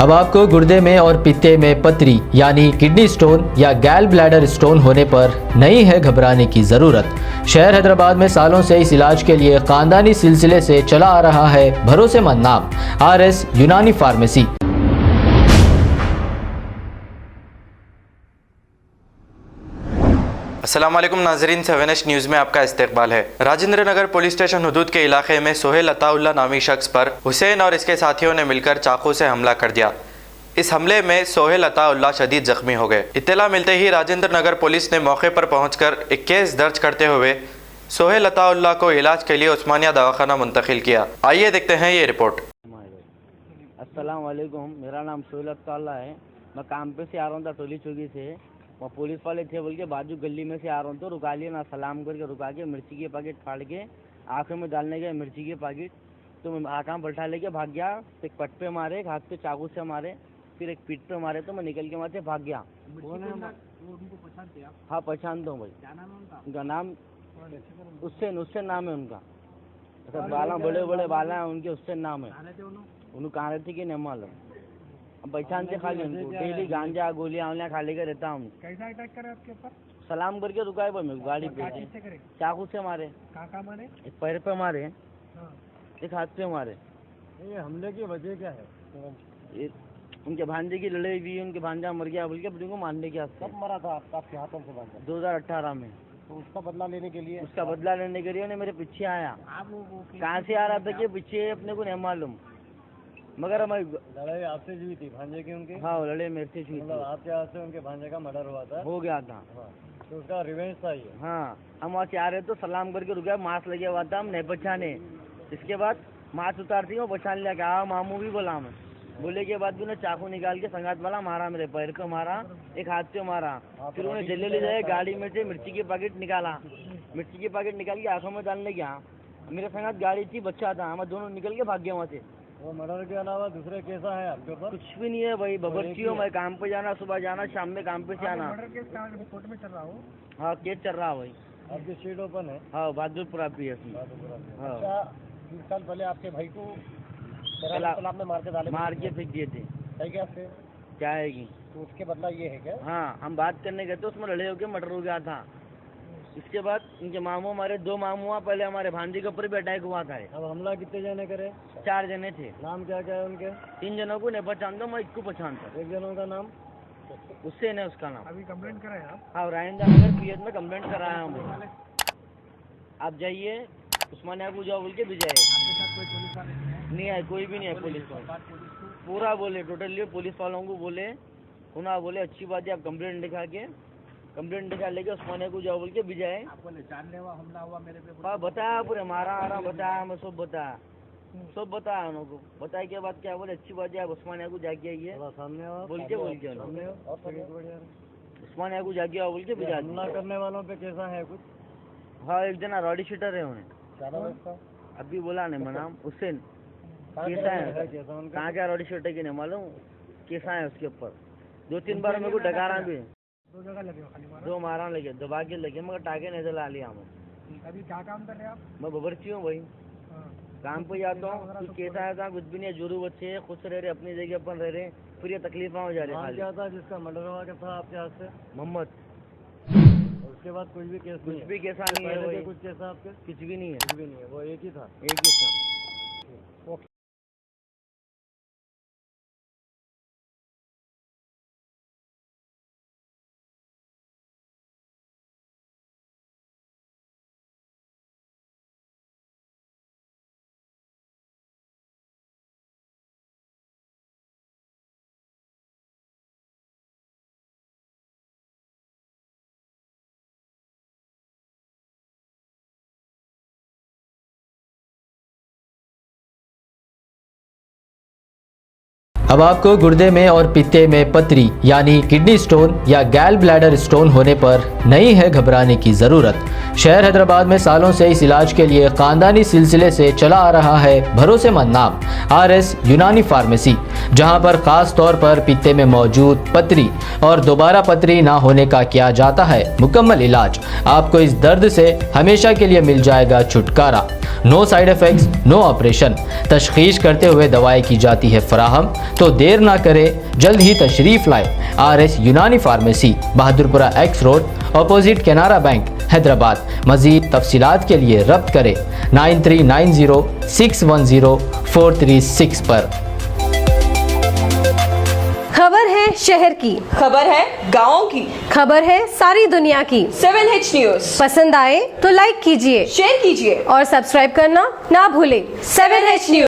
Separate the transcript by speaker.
Speaker 1: अब आपको गुर्दे में और पित्ते में पथरी यानी किडनी स्टोन या गैल ब्लैडर स्टोन होने पर नहीं है घबराने की ज़रूरत। शहर हैदराबाद में सालों से इस इलाज के लिए खानदानी सिलसिले से चला आ रहा है भरोसेमंद नाम RS यूनानी फार्मेसी।
Speaker 2: अस्सलाम वालेकुम नाजरीन, 7H न्यूज़ में आपका इस्तकबाल है। राजेंद्र नगर पुलिस स्टेशन हुदूद के इलाके में सोहेल अताउल्लाह नामी शख्स पर हुसैन और इसके साथियों ने मिलकर चाकू से हमला कर दिया। इस हमले में सोहेल अताउल्लाह शदीद जख्मी हो गए। इत्तला मिलते ही राजेंद्र नगर पुलिस ने मौके पर पहुंचकर एक केस दर्ज करते हुए सोहेल अताउल्लाह को इलाज के लिए उस्मानिया दवाखाना मुंतकिल किया। आइए देखते हैं ये रिपोर्ट।
Speaker 3: अस्सलाम वालेकुम, मेरा नाम सोहेल अताउल्लाह है। मैं काम पे से आ रहा हूँ था टोली चौकी से। वहाँ पुलिस वाले थे बोल के बाजू गली में से आ रहा हूँ तो रुका लिया ना, सलाम करके रुका के मिर्ची के पैकेट फाड़ के आँखों में डालने गए मिर्ची के पैकेट, तो मैं आँख बैठा लेके भाग गया। एक पट पे मारे, एक हाथ पे चाकू से मारे, फिर एक पीठ पे मारे, तो मैं निकल के वहाँ से भाग गया। हाँ पहचानता हूँ भाई। उनका नाम हुसैन नाम है उनका। अच्छा, बाला बड़े बड़े बाला है उनके, हुसैन नाम है। उन्होंने कहाँ रहती कि नहीं मालूम, पहचानते खाली उनको। डेली गांजा गोलियां आंवलियां खा लेकर रहता हूँ।
Speaker 4: कैसा अटैक करे आपके ऊपर?
Speaker 3: सलाम करके रुका है मेरे गाड़ी पे, चाकू से मारे।
Speaker 4: कहाँ मारे?
Speaker 3: एक पैर पे मारे,
Speaker 4: हाँ।
Speaker 3: एक हाथ पे मारे।
Speaker 4: ये हमले की वजह क्या है?
Speaker 3: उनके भांजे की लड़ाई हुई, उनके भांजा मर गया बोल के अपने को मारने के हाथ।
Speaker 4: कब मरा था आपके हाथों से भांजा?
Speaker 3: 2018 में।
Speaker 4: तो उसका बदला लेने के लिए?
Speaker 3: उसका बदला लेने के लिए उन्हें मेरे पीछे आया। कहाँ से आ रहा था कि पीछे अपने को नहीं मालूम, मगर हमारी
Speaker 4: लड़ाई आपसे हुई थी भांजे की उनकी?
Speaker 3: हाँ लड़ाई मेरे से हुई थी।
Speaker 4: आपके हाथ से उनके भांजे का मर्डर हुआ था?
Speaker 3: हो गया था।
Speaker 4: हाँ। तो उसका रिवेंज था ये?
Speaker 3: हाँ, हम वहाँ से आ रहे तो सलाम करके रुका, मास्क लगे हुआ था, हम नहीं पहचाने। इसके बाद मास्क उतारती हूँ पहचान लिया कि हाँ मामू भी बोला हमें। बोले के बाद भी उन्हें चाकू निकाल के संगात वाला मारा, मेरे पैर को मारा, एक हाथ से मारा। फिर उन्हें जल्दी ले जाए गाड़ी में से मिर्ची के पैकेट निकाला, मिर्ची के पैकेट निकाल के आंखों में डालने गया। मेरे संगात गाड़ी थी, बच्चा था, हम दोनों निकल के भाग गए वहाँ से।
Speaker 4: वो मर्डर के अलावा दूसरे केसा है आपके ऊपर?
Speaker 3: कुछ भी नहीं है भाई, बबरची हूँ मैं, काम पे जाना, सुबह जाना, शाम में काम पे से आना।
Speaker 4: मर्डर केस कोर्ट में चल रहा हो?
Speaker 3: हाँ केस चल रहा है भाई।
Speaker 4: आपकी सीट ओपन है?
Speaker 3: हाँ बहादुरपुरा PS में। हाँ
Speaker 4: 3 साल पहले आपके भाई को आपने मार के फेंक दिए थे। क्या से
Speaker 3: क्या है कि
Speaker 4: तो उसके बदला ये है क्या?
Speaker 3: हाँ, हम बात करने गए तो उसमें लड़े होके मर्डर हो गया था। इसके बाद इनके मामू, हमारे 2 मामू हुआ, पहले हमारे भांजे के ऊपर भी अटैक हुआ था।
Speaker 4: अब हमला कितने जने करे?
Speaker 3: 4 जने थे।
Speaker 4: नाम क्या क्या है उनके?
Speaker 3: 3 जनों को नहीं पहचानता, मैं इसको पहचानता।
Speaker 4: एक जनों का नाम?
Speaker 3: हुसैन है उसका नाम।
Speaker 4: अभी कंप्लेंट कराए आप?
Speaker 3: हाँ राजेंद्र नगर PS में कंप्लेंट कराया हूँ। आप जाइए उस्मानिया को जाओ बोल के भी जाए। नहीं है, कोई भी नहीं है पुलिस वाले। पूरा बोले टोटली पुलिस वालों को बोले, उन्हें बोले अच्छी बात है, आप कंप्लेंट दिखा लेके उस्मानिया को जाओ बोल के भी जाए।
Speaker 4: जानलेवा हमला हुआ मेरे पे?
Speaker 3: हाँ बताया, पूरे मारा बताया, मैं सब बताया उनको। बताया के बाद क्या बोले, अच्छी बात है आप उस्मानिया को जाके आइए
Speaker 4: सामने
Speaker 3: बोल के उस्मानिया को जाके आओ बोल के भिजा।
Speaker 4: हमला करने वालों पे कैसा है कुछ?
Speaker 3: हाँ एक जना रॉडी शूटर है उन्हें,
Speaker 4: क्या नाम है उसका?
Speaker 3: अभी बोला नहीं मैं नाम। हुसैन कैसा है, कहाँ क्या रॉडी शूटर की नहीं मालूम, कैसा है उसके ऊपर। 2-3 बार मेरे को डकारा भी,
Speaker 4: 2 जगह लगे खाली मारा?
Speaker 3: 2 मारा लगे, दबा के लगे, मगर टाके नहीं जला लिया हमें।
Speaker 4: अभी क्या काम कर रहे हैं आप?
Speaker 3: मैं बबरची हूँ भाई, काम पे जाता हूँ। कुछ कैसा है, कुछ भी नहीं, जोरू बच्चे खुश रह रहे, अपनी जगह अपन रह रहे, फिर ये तकलीफा हो जा रही।
Speaker 4: क्या था जिसका मर्डर हुआ क्या था आपके हाथ से?
Speaker 3: मोहम्मद।
Speaker 4: उसके बाद कोई भी केस?
Speaker 3: कुछ भी कैसा नहीं है भाई,
Speaker 4: कुछ कैसा आपके?
Speaker 3: कुछ भी नहीं है,
Speaker 4: कुछ भी नहीं है, वो एक ही था?
Speaker 3: एक ही था।
Speaker 1: अब आपको गुर्दे में और पित्ते में पथरी यानी किडनी स्टोन या गैल ब्लैडर स्टोन होने पर नहीं है घबराने की ज़रूरत। शहर हैदराबाद में सालों से इस इलाज के लिए खानदानी सिलसिले से चला आ रहा है भरोसेमंद नाम RS यूनानी फार्मेसी, जहां पर खास तौर पर पित्ते में मौजूद पथरी और दोबारा पथरी ना होने का किया जाता है मुकम्मल इलाज। आपको इस दर्द से हमेशा के लिए मिल जाएगा छुटकारा। No side effects, no operation. तशखीस करते हुए दवाएं की जाती है फराहम। तो देर ना करें, जल्द ही तशरीफ लाए RS Unani pharmacy, Bahadurpura X road, opposite Canara Bank, Hyderabad. मजीद तफसीलात के लिए रब्त करें 9390610436 पर।
Speaker 5: खबर है शहर की,
Speaker 6: खबर है गाँव की,
Speaker 5: खबर है सारी दुनिया की।
Speaker 6: 7H न्यूज
Speaker 5: पसंद आए तो लाइक कीजिए,
Speaker 6: शेयर कीजिए
Speaker 5: और सब्सक्राइब करना ना भूलें।
Speaker 6: 7H news.